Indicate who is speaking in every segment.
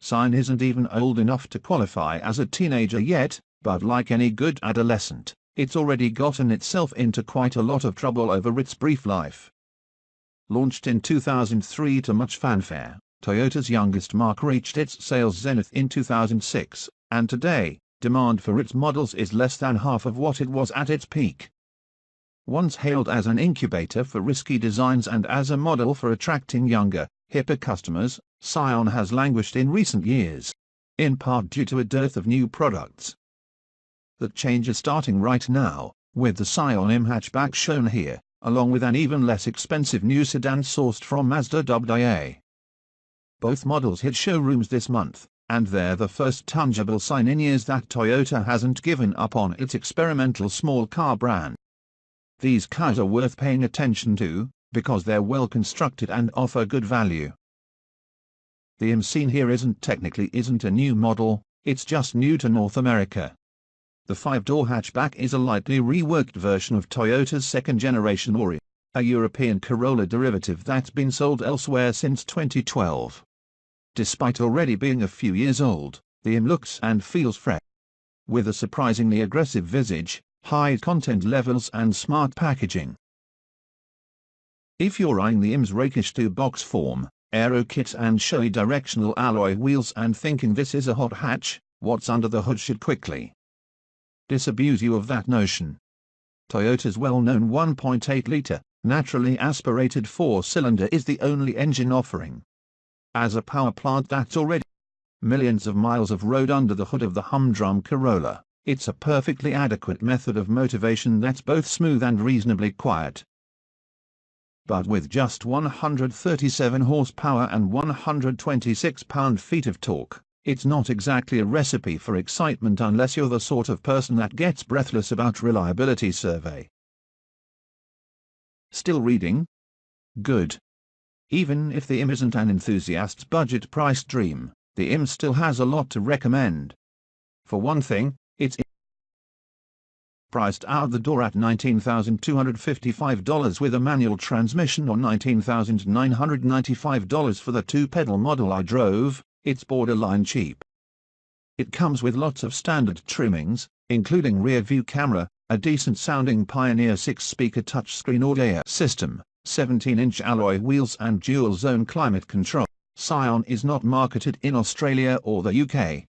Speaker 1: Scion isn't even old enough to qualify as a teenager yet, but like any good adolescent, it's already gotten itself into quite a lot of trouble over its brief life. Launched in 2003 to much fanfare, Toyota's youngest marque reached its sales zenith in 2006, and today, demand for its models is less than half of what it was at its peak. Once hailed as an incubator for risky designs and as a model for attracting younger, hipper customers, Scion has languished in recent years, in part due to a dearth of new products. That change is starting right now, with the Scion iM hatchback shown here, along with an even less expensive new sedan sourced from Mazda dubbed IA. Both models hit showrooms this month, and they're the first tangible sign in years that Toyota hasn't given up on its experimental small car brand. These cars are worth paying attention to, because they're well constructed and offer good value. The iM seen here isn't a new model, it's just new to North America. The 5-door hatchback is a lightly reworked version of Toyota's second-generation Auris, a European Corolla derivative that's been sold elsewhere since 2012. Despite already being a few years old, the iM looks and feels fresh. With a surprisingly aggressive visage, high content levels and smart packaging. If you're eyeing the iM's rakish 2-box form, aero kit and showy directional alloy wheels and thinking this is a hot hatch, what's under the hood should quickly disabuse you of that notion. Toyota's well-known 1.8-liter, naturally aspirated 4-cylinder is the only engine offering. As a power plant that's already millions of miles of road under the hood of the humdrum Corolla, it's a perfectly adequate method of motivation that's both smooth and reasonably quiet. But with just 137 horsepower and 126 pound-feet of torque, it's not exactly a recipe for excitement unless you're the sort of person that gets breathless about reliability survey. Still reading? Good. Even if the iM isn't an enthusiast's budget price dream, the iM still has a lot to recommend. For one thing, it's priced out the door at $19,255 with a manual transmission or $19,995 for the 2-pedal model I drove. It's borderline cheap. It comes with lots of standard trimmings, including rear-view camera, a decent-sounding Pioneer 6-speaker touchscreen audio system, 17-inch alloy wheels and dual-zone climate control. Scion is not marketed in Australia or the UK.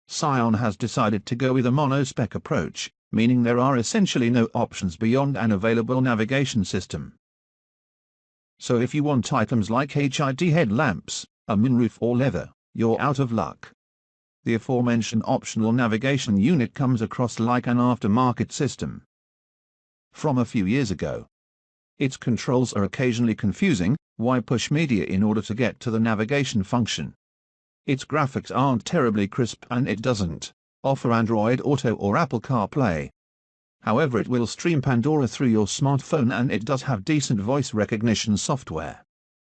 Speaker 1: Scion has decided to go with a mono-spec approach, meaning there are essentially no options beyond an available navigation system. So if you want items like HID headlamps, a moonroof or leather, you're out of luck. The aforementioned optional navigation unit comes across like an aftermarket system from a few years ago. Its controls are occasionally confusing. Why push media in order to get to the navigation function? Its graphics aren't terribly crisp and it doesn't offer Android Auto or Apple CarPlay. However, it will stream Pandora through your smartphone and it does have decent voice recognition software.